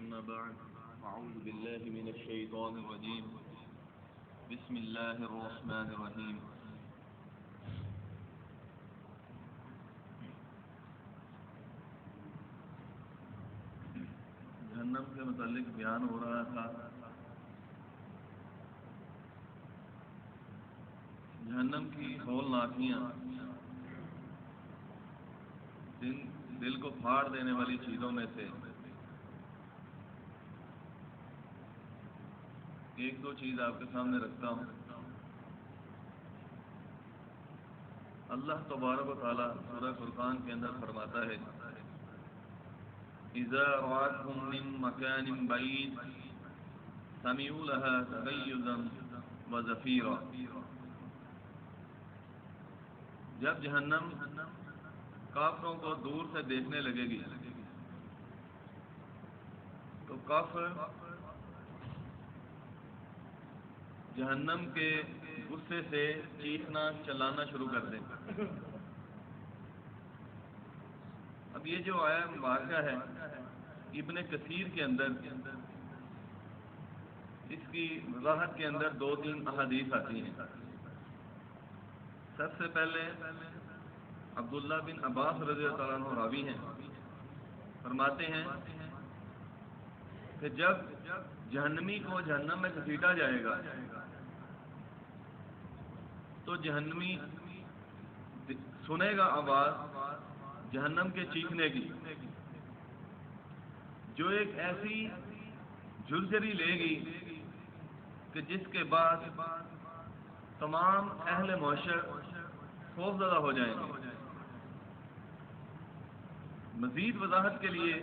أما بعد أعوذ بالله من الشيطان الرجيم بسم الله الرحمن الرحيم جہنم کے متعلق بیان ہو رہا تھا۔ جہنم کی ہولناکیاں دل کو پھاڑ دینے والی چیزوں میں سے ایک دو چیز آپ کے سامنے رکھتا ہوں۔ اللہ تبارک و تعالیٰ سورہ فرقان کے اندر فرماتا ہے اذا رأتهم من مكان بعيد سمعوا لها تغيظا وزفيرا، جب جہنم کافروں کو دور سے دیکھنے لگے گی تو کافر جہنم کے غصے سے چیخنا چلانا شروع کر دیں۔ اب یہ جو آیا مبارکہ ہے ابن کثیر کے اندر اس کی وضاحت کے اندر دو تین احادیث آتی ہیں۔ سب سے پہلے عبداللہ بن عباس رضی اللہ عنہ راوی ہیں، فرماتے ہیں کہ جب جہنمی کو جہنم میں گھسیٹا جائے گا تو جہنمی سنے گا آواز جہنم کے چیخنے کی، جو ایک ایسی جھلجھری لے گی کہ جس کے بعد تمام اہل معاشر خوف زدہ ہو جائیں گے۔ مزید وضاحت کے لیے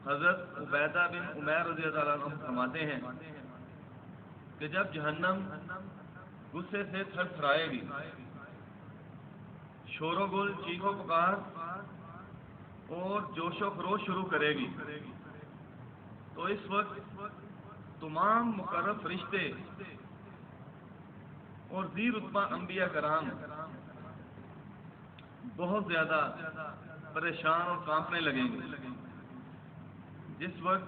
حضرت عبیدہ بن عمیر رضی اللہ عنہ فرماتے ہیں کہ جب جہنم غصے سے تھر تھرائے گی، شور و گل، چیخ و پکار اور جوش و خروش شروع کرے گی، تو اس وقت تمام مقرب فرشتے اور ذی رتبہ انبیاء کرام بہت زیادہ پریشان اور کانپنے لگیں گے۔ جس وقت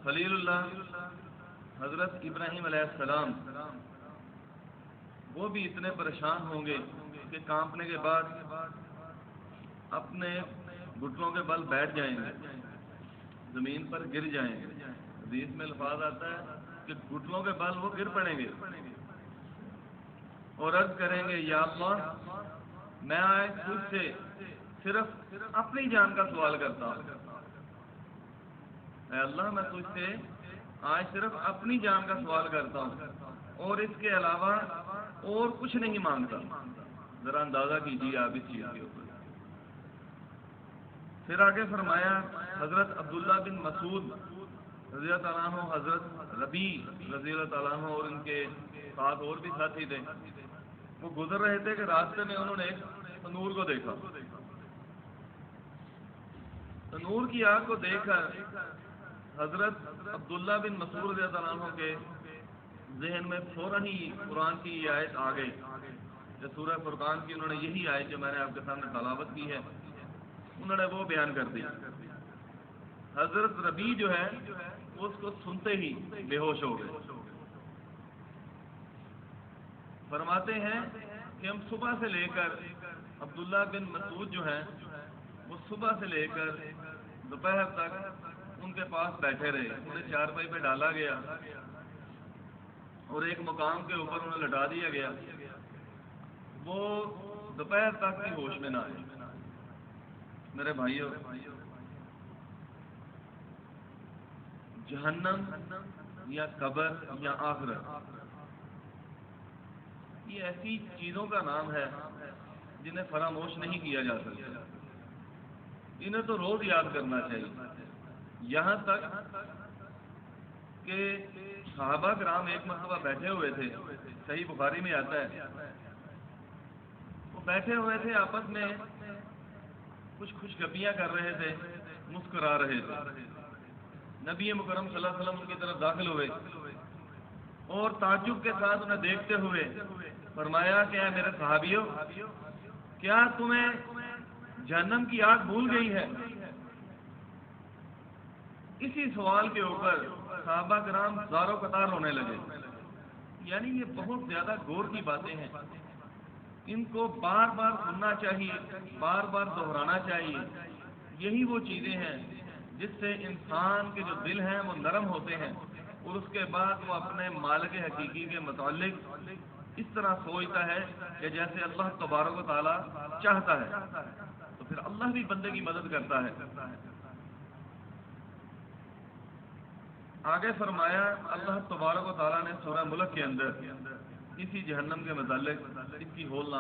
خلیل اللہ حضرت ابراہیم علیہ السلام وہ بھی اتنے پریشان ہوں گے کہ کانپنے کے بعد اپنے گھٹنوں کے بل بیٹھ جائیں گے، زمین پر گر جائیں گے۔ حدیث میں الفاظ آتا ہے کہ گھٹنوں کے بل وہ گر پڑیں گے اور عرض کریں گے یا اللہ میں آج تجھ سے صرف اپنی جان کا سوال کرتا ہوں، اے اللہ میں تجھ سے آج صرف اپنی جان کا سوال کرتا ہوں اور اس کے علاوہ اور کچھ نہیں مانگتا۔ ذرا اندازہ کیجیے آپ اس چیز کے اوپر۔ پھر آگے فرمایا حضرت عبداللہ بن مسعود رضی اللہ تعالیٰ عنہ، حضرت ربیع رضی اللہ تعالیٰ عنہ اور ان کے ساتھ اور بھی ساتھی تھے، وہ گزر رہے تھے کہ راستے میں انہوں نے ایک تنور کو دیکھا۔ تنور کی آگ کو دیکھ کر حضرت عبداللہ بن مسعود رضی اللہ عنہ کے ذہن میں فوراً ہی قرآن کی یہ آیت آ گئی، جو سورہ فرقان کی انہوں نے یہی آیت جو میں نے آپ کے سامنے تلاوت کی ہے انہوں نے وہ بیان کر دی۔ حضرت ربیع جو ہے اس کو سنتے ہی بے ہوش ہو گئے۔ فرماتے ہیں کہ ہم صبح سے لے کر عبداللہ بن مسعود جو ہیں وہ صبح سے لے کر دوپہر تک ان کے پاس بیٹھے رہے، انہیں چارپائی پہ ڈالا گیا اور ایک مقام کے اوپر انہیں لٹا دیا گیا، وہ دوپہر تک بھی ہوش میں نہ آئے۔ میرے بھائیوں، جہنم یا قبر یا آخرت یہ ایسی چیزوں کا نام ہے جنہیں فراموش نہیں کیا جا سکتا، انہیں تو روز یاد کرنا چاہیے۔ یہاں تک کہ صحابہ کرام ایک مرتبہ بیٹھے ہوئے تھے، صحیح بخاری میں آتا ہے، وہ بیٹھے ہوئے تھے آپس میں کچھ خوش گپیاں کر رہے تھے، مسکرا رہے تھے۔ نبی مکرم صلی اللہ علیہ وسلم ان کی طرف داخل ہوئے اور تعجب کے ساتھ انہیں دیکھتے ہوئے فرمایا کہ اے میرے صحابیوں، کیا تمہیں جہنم کی آگ بھول گئی ہے؟ اسی سوال کے اوپر صحابہ کرام زاروں قطار ہونے لگے. یعنی یہ بہت زیادہ غور کی باتیں ہیں، ان کو بار بار سننا چاہیے، بار بار دہرانا چاہیے. یہی وہ چیزیں ہیں جس سے انسان کے جو دل ہیں وہ نرم ہوتے ہیں، اور اس کے بعد وہ اپنے مالک حقیقی کے متعلق اس طرح سوچتا ہے کہ جیسے اللہ تبارک و تعالیٰ چاہتا ہے، تو پھر اللہ بھی بندے کی مدد کرتا ہے. آگے فرمایا اللہ تبارک و تعالیٰ نے سورہ ملک کے اندر اسی جہنم کے متعلق، اس کی ہول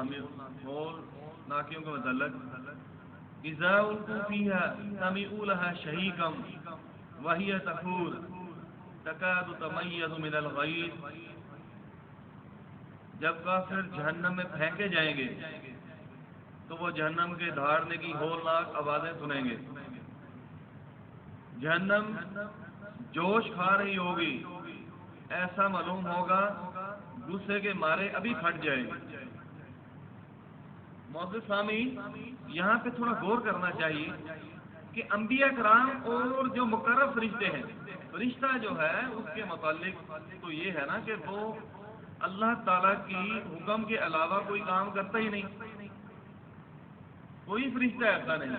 ناکیوں کے متعلق، اذا القوا فيها سمعوا لها شهيقا وهي تفور تكاد تميز من الغيظ. جب کافر جہنم میں پھینکے جائیں گے تو وہ جہنم کے دھاڑنے کی ہولناک آوازیں سنیں گے. جہنم جوش کھا رہی ہوگی، ایسا معلوم ہوگا غصے کے مارے ابھی پھٹ جائے گی. معزز سامعین، یہاں پہ تھوڑا غور کرنا چاہیے کہ انبیاء کرام اور جو مقرب فرشتے ہیں، فرشتہ جو ہے اس کے متعلق تو یہ ہے نا کہ وہ اللہ تعالیٰ کی حکم کے علاوہ کوئی کام کرتا ہی نہیں. کوئی فرشتہ ایسا نہیں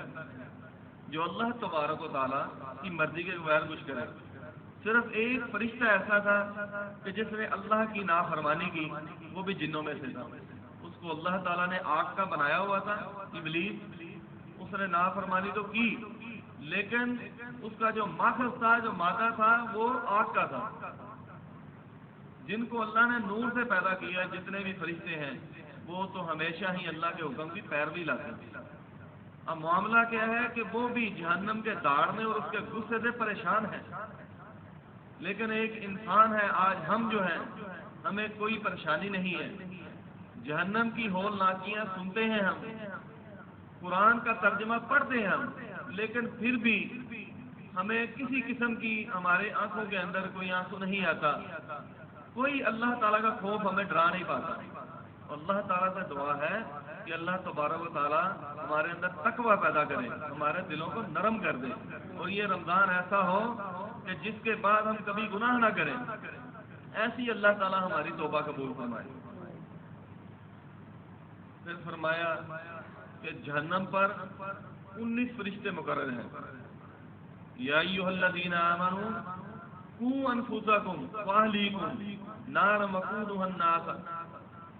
جو اللہ تبارک و تعالیٰ کی مرضی کے بغیر کچھ کرے. صرف ایک فرشتہ ایسا تھا کہ جس نے اللہ کی نافرمانی کی، وہ بھی جنوں میں سے تھا. اس کو اللہ تعالیٰ نے آگ کا بنایا ہوا تھا، ابلیس. اس نے نافرمانی تو کی، لیکن اس کا جو ماخذ تھا، جو مادہ تھا، وہ آگ کا تھا. جن کو اللہ نے نور سے پیدا کیا، جتنے بھی فرشتے ہیں، وہ تو ہمیشہ ہی اللہ کے حکم کی پیروی لاتے ہیں. اب معاملہ کیا ہے کہ وہ بھی جہنم کے داڑنے اور اس کے غصے سے پریشان ہیں. لیکن ایک انسان ہے، آج ہم جو ہیں، ہمیں کوئی پریشانی نہیں ہے. جہنم کی ہول ناکیاں سنتے ہیں ہم، قرآن کا ترجمہ پڑھتے ہیں ہم، لیکن پھر بھی ہمیں کسی قسم کی ہمارے آنکھوں کے اندر کوئی آنسو نہیں آتا. کوئی اللہ تعالیٰ کا خوف ہمیں ڈرا نہیں پاتا. اللہ تعالیٰ سے دعا ہے کہ اللہ تبارک و تعالیٰ ہمارے اندر تقوی پیدا کرے، ہمارے دلوں کو نرم کر دے، اور یہ رمضان ایسا ہو کہ جس کے بعد ہم کبھی گناہ نہ کریں. ایسی اللہ تعالیٰ ہماری توبہ قبول فرمائے. پھر فرمایا کہ جہنم پر 19 فرشتے مقرر ہیں. یا ایھا الذین آمنوا قوا انفسکم واہلیکم نارا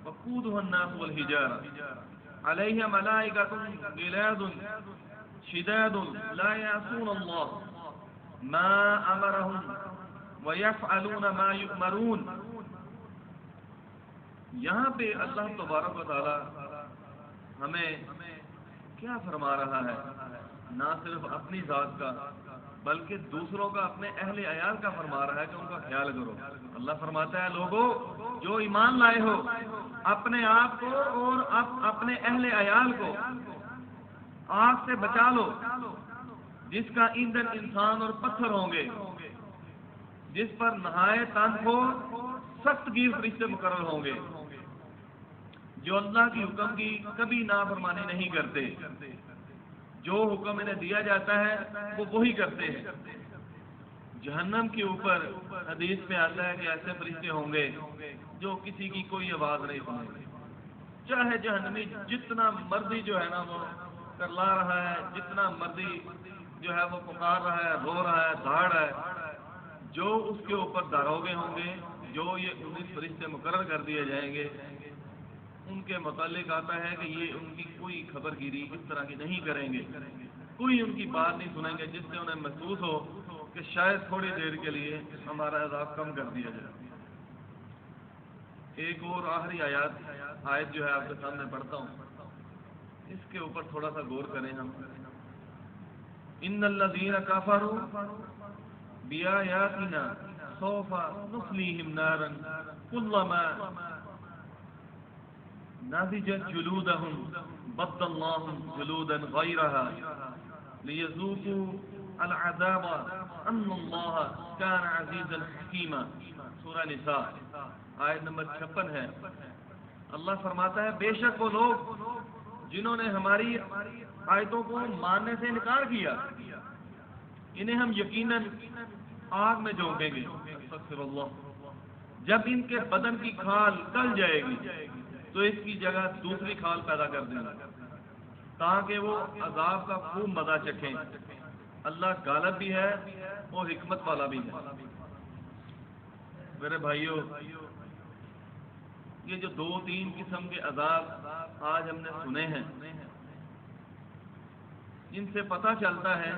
وقودها الناس والحجارة علیہا ملائکۃ غلاظ شداد لا یعصون اللہ ما امرهم ویفعلون ما یؤمرون. یہاں پہ اللہ تبارک و تعالی ہمیں کیا فرما رہا ہے؟ نہ صرف اپنی ذات کا بلکہ دوسروں کا، اپنے اہل عیال کا فرما رہا ہے کہ ان کا خیال کرو. اللہ فرماتا ہے لوگوں جو ایمان لائے ہو، اپنے آپ کو اور اپنے اہل عیال کو آگ سے بچا لو، جس کا ایندھن انسان اور پتھر ہوں گے، جس پر نہایت تنگ ہو سخت گیر فرشتے مقرر ہوں گے، جو اللہ کی حکم کی کبھی نافرمانی نہیں کرتے. جو حکم انہیں دیا جاتا ہے وہ وہی کرتے ہیں. جہنم کے اوپر حدیث میں آتا ہے کہ ایسے فرشتے ہوں گے جو کسی کی کوئی آواز نہیں سنیں گے. چاہے جہنمی جتنا مرضی جو ہے نا وہ کرلا رہا ہے، جتنا مرضی جو ہے وہ پکار رہا ہے، رو رہا ہے، دھاڑ ہے، جو اس کے اوپر داروغے ہوں گے، جو یہ 19 فرشتے مقرر کر دیے جائیں گے، ان کے متعلق آتا ہے کہ یہ ان کی کوئی خبر گیری اس طرح کی نہیں کریں گے، کوئی ان کی بات نہیں سنیں گے جس سے انہیں محسوس ہو کہ شاید تھوڑی دیر کے لیے ہمارا عذاب کم کر دیا جائے. ایک اور آخری آیت جو ہے آپ کے سامنے پڑھتا ہوں، اس کے اوپر تھوڑا سا غور کریں ہم. ان الذین کفروا بآیاتنا سوف نصلیہم نارا کلما نضجت جلودهم بدلناهم جلودا غیرها لیذوقوا العذاب ان اللہ کان عزیزا حکیما. سورہ نساء آیت نمبر 56 ہے. اللہ فرماتا ہے بے شک وہ لوگ جنہوں نے ہماری آیتوں کو ماننے سے انکار کیا، انہیں ہم یقیناً آگ میں جھونکیں گے، استغفر اللہ، جب ان کے بدن کی کھال کل جائے گی تو اس کی جگہ دوسری کھال پیدا کر دیں گے تاکہ وہ عذاب کا خوب مزہ چکھیں۔ اللہ غالب بھی ہے اور حکمت والا بھی ہے۔ میرے بھائیوں، یہ جو دو تین قسم کے عذاب آج ہم نے سنے ہیں، ان سے پتہ چلتا ہے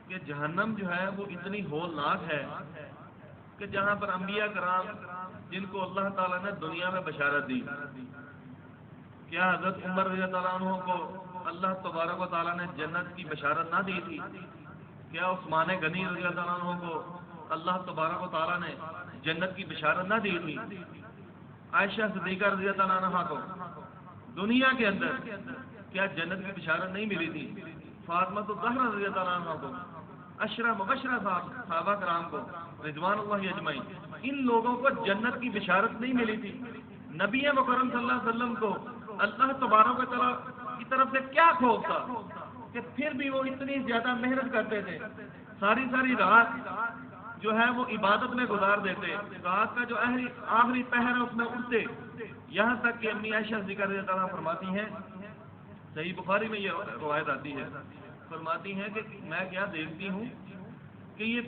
کہ جہنم جو ہے وہ اتنی ہولناک ہے کہ جہاں پر انبیاء کرام جن کو اللہ تعالیٰ نے دنیا میں بشارت دی، کیا حضرت عمر رضی اللہ عنہ کو اللہ تبارک و تعالیٰ نے جنت کی بشارت نہ دی تھی؟ کیا عثمان غنی رضی اللہ عنہ کو اللہ تبارک و تعالیٰ نے جنت کی بشارت نہ دی تھی؟ عائشہ صدیقہ رضی اللہ عنہ کو دنیا کے اندر کیا جنت کی بشارت نہیں ملی تھی؟ فاطمہ الزہرا رضی اللہ عنہ کو، عشرہ مبشرہ صحابہ کرام کو رضوان اللہ اجمعین، ان لوگوں کو جنت کی بشارت نہیں ملی تھی؟ نبی مکرم صلی اللہ علیہ وسلم کو اللہ تبارک و تعالیٰ کی طرف سے کیا خوف تھا کہ پھر بھی وہ اتنی زیادہ محنت کرتے تھے، ساری ساری رات جو ہے وہ عبادت میں گزار دیتے، رات کا جو آخری پہر ہے اس میں اٹھتے، یہاں تک کہ امی عائشہ ذکر رضی اللہ عنہا فرماتی ہیں، صحیح بخاری میں یہ روایت آتی ہے، فرماتی ہیں کہ میں کیا دیکھتی ہوں کہ یہ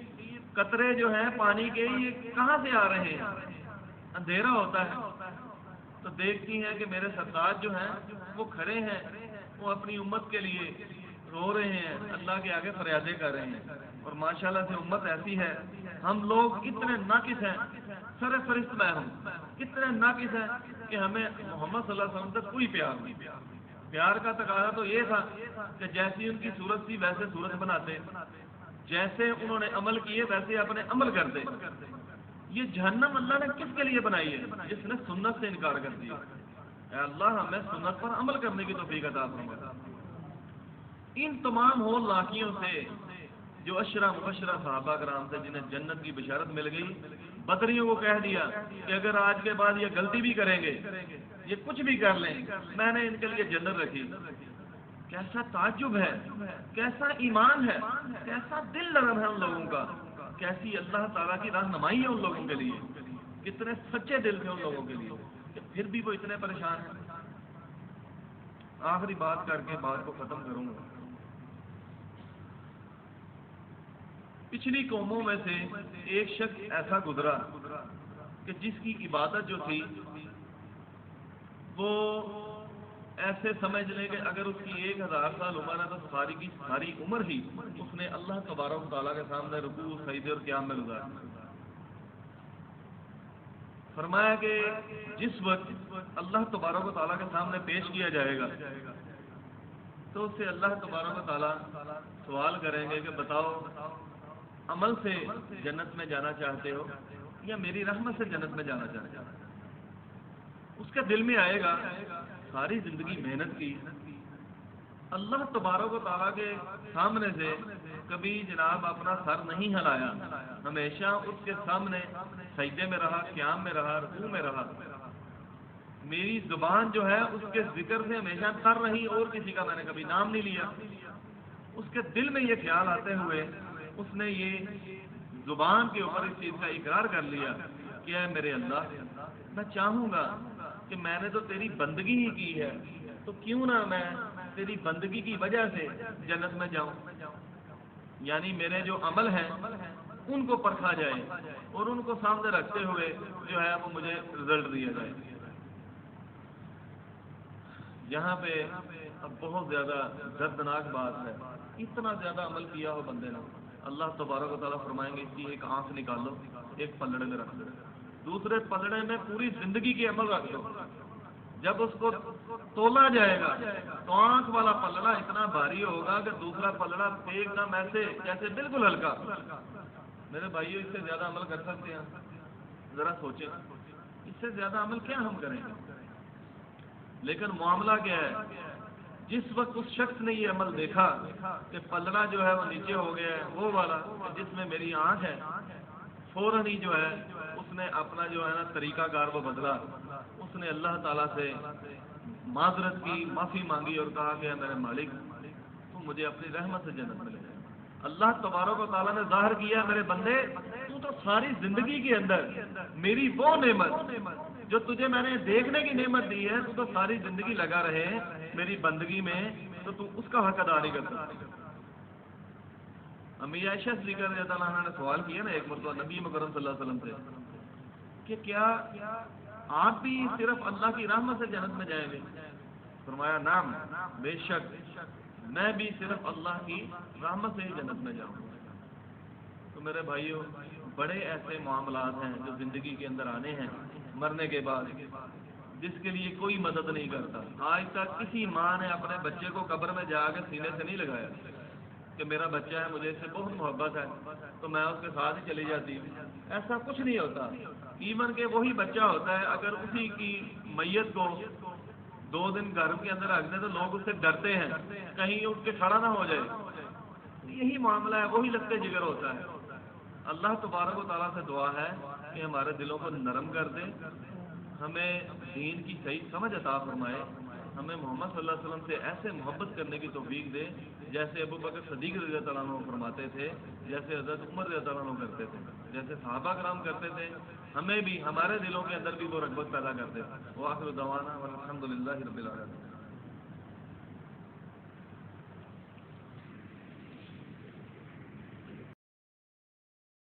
قطرے جو ہیں پانی کے یہ کہاں سے آ رہے ہیں، اندھیرا ہوتا ہے تو دیکھتی ہیں کہ میرے سردار جو ہیں وہ کھڑے ہیں، وہ اپنی امت کے لیے رو رہے ہیں، اللہ کے آگے فریادیں کر رہے ہیں، اور ماشاءاللہ سے امت ایسی ہے، ہم لوگ اتنے ناقص ہیں، سر فرست میں ہم اتنے ناقص ہیں کہ ہمیں محمد صلی اللہ علیہ وسلم سے کوئی پیار نہیں۔ پیار کا تقاضا تو یہ تھا کہ جیسی ان کی صورت تھی ویسے صورت بناتے، جیسے انہوں نے عمل کیے ویسے اپنے عمل کرتے۔ یہ جہنم اللہ نے کس کے لیے بنائی ہے؟ جس نے سنت سے انکار کر دیا۔ اے اللہ ہمیں سنت پر عمل کرنے کی توفیق عطا فرما۔ ان تمام ہولناکیوں سے جو عشرہ مبشرہ صحابہ کرام سے جنہیں جنت کی بشارت مل گئی، بدریوں کو کہہ دیا کہ اگر آج کے بعد یہ غلطی بھی کریں گے، یہ کچھ بھی کر لیں، میں نے ان کے لیے جنت رکھی۔ کیسا تعجب ہے، کیسا ایمان ہے، کیسا دل لگن ہے ان لوگوں کا، کیسی اللہ تعالیٰ کی رہنمائی ہے ان لوگوں کے لیے، کتنے سچے دل تھے ان لوگوں کے لیے کہ پھر بھی وہ اتنے پریشان ہیں۔ آخری بات کر کے بات کو ختم کروں گا۔ پچھلی قوموں میں سے ایک شخص ایسا گزرا کہ جس کی عبادت جو تھی وہ ایسے سمجھ لیں کہ اگر اس کی 1000 سال عمر ہے تو ساری کی ساری عمر ہی اس نے اللہ تبارک و تعالیٰ کے سامنے رکوع سجدے اور قیام میں گزاری۔ فرمایا کہ جس وقت اللہ تبارک و تعالیٰ کے سامنے پیش کیا جائے گا تو اس سے اللہ تبارک و تعالیٰ سوال کریں گے کہ بتاؤ عمل سے جنت میں جانا چاہتے ہو یا میری رحمت سے جنت میں جانا چاہتے ہو؟ اس کے دل میں آئے گا ساری زندگی محنت کی، اللہ تبارک و تعالیٰ کے سامنے سے کبھی جناب اپنا سر نہیں ہلایا، ہمیشہ اس کے سامنے سجدے میں رہا، قیام میں رہا، رکوع میں رہا، میری زبان جو ہے اس کے ذکر سے ہمیشہ تر رہی، اور کسی کا میں نے کبھی نام نہیں لیا۔ اس کے دل میں یہ خیال آتے ہوئے اس نے یہ زبان کے اوپر اس چیز کا اقرار کر لیا کہ اے میرے اللہ، میں چاہوں گا کہ میں نے تو تیری بندگی ہی کی ہے، تو کیوں نہ میں تیری بندگی کی وجہ سے جنت میں جاؤں، یعنی میرے جو عمل ہیں ان کو پرکھا جائے اور ان کو سامنے رکھتے ہوئے جو ہے وہ مجھے رزلٹ دیا جائے۔ یہاں پہ اب بہت زیادہ دردناک بات ہے، اتنا زیادہ عمل کیا ہو بندے نے، اللہ تبارک و تعالیٰ فرمائیں گے اس کی ایک آنکھ نکالو، ایک پلڑے میں رکھ دو، دوسرے پلڑے میں پوری زندگی کے عمل رکھ دو۔ جب اس کو تولا جائے گا تو آنکھ والا پلڑا اتنا بھاری ہوگا کہ دوسرا پلڑا ایک دم ایسے جیسے بالکل ہلکا۔ میرے بھائیو اس سے زیادہ عمل کر سکتے ہیں؟ ذرا سوچیں، اس سے زیادہ عمل کیا ہم کریں گے؟ لیکن معاملہ کیا ہے، جس وقت اس شخص نے یہ عمل دیکھا کہ پلڑا جو ہے وہ نیچے ہو گیا ہے، وہ والا جس میں میری آنکھ ہے، فوراً ہی جو ہے اس نے اپنا جو ہے نا طریقہ کار وہ بدلا، اس نے اللہ تعالیٰ سے معذرت کی، معافی مانگی اور کہا کہ میرے مالک تو مجھے اپنی رحمت سے جنت میں لے جائے۔ اللہ تبارک و تعالیٰ نے ظاہر کیا میرے بندے تو ساری زندگی کے اندر میری وہ نعمت جو تجھے میں نے دیکھنے کی نعمت دی ہے تو ساری زندگی لگا رہے میری بندگی میں تو اس کا حق ادا نہیں کرتا۔ امی عائشہ صدیقہ رضی اللہ عنہا نے سوال کیا نا ایک مرتبہ نبی مکرم صلی اللہ علیہ وسلم سے کہ کیا آپ بھی صرف اللہ کی رحمت سے جنت میں جائیں گے؟ فرمایا نعم، بے شک میں بھی صرف اللہ کی رحمت سے ہی جنت میں جاؤں گا۔ تو میرے بھائیوں، بڑے ایسے معاملات ہیں جو زندگی کے اندر آنے ہیں مرنے کے بعد، جس کے لیے کوئی مدد نہیں کرتا۔ آج تک کسی ماں نے اپنے بچے کو قبر میں جا کے سینے سے نہیں لگایا کہ میرا بچہ ہے، مجھے اس سے بہت محبت ہے تو میں اس کے ساتھ ہی چلی جاتی ہوں۔ ایسا کچھ نہیں ہوتا۔ ایون کہ وہی بچہ ہوتا ہے، اگر اسی کی میت کو 2 دن گھر کے اندر رکھ دیں تو لوگ اس سے ڈرتے ہیں کہیں اٹھ کے کھڑا نہ ہو جائے۔ یہی معاملہ ہے، وہی لگتے جگر ہوتا ہے۔ اللہ تبارک و تعالیٰ سے دعا ہے کہ ہمارے دلوں کو نرم کر دے، ہمیں دین کی صحیح سمجھ عطا فرمائے، ہمیں محمد صلی اللہ علیہ وسلم سے ایسے محبت کرنے کی توفیق دے جیسے ابو بکر صدیق رضی اللہ عنہ فرماتے تھے، جیسے حضرت عمر رضی اللہ عنہ کرتے تھے، جیسے صحابہ کرام کرتے تھے، ہمیں بھی ہمارے دلوں کے اندر بھی وہ رغبت پیدا کرتے تھے۔ وآخر دعوانا والحمد للہ رب العالمین۔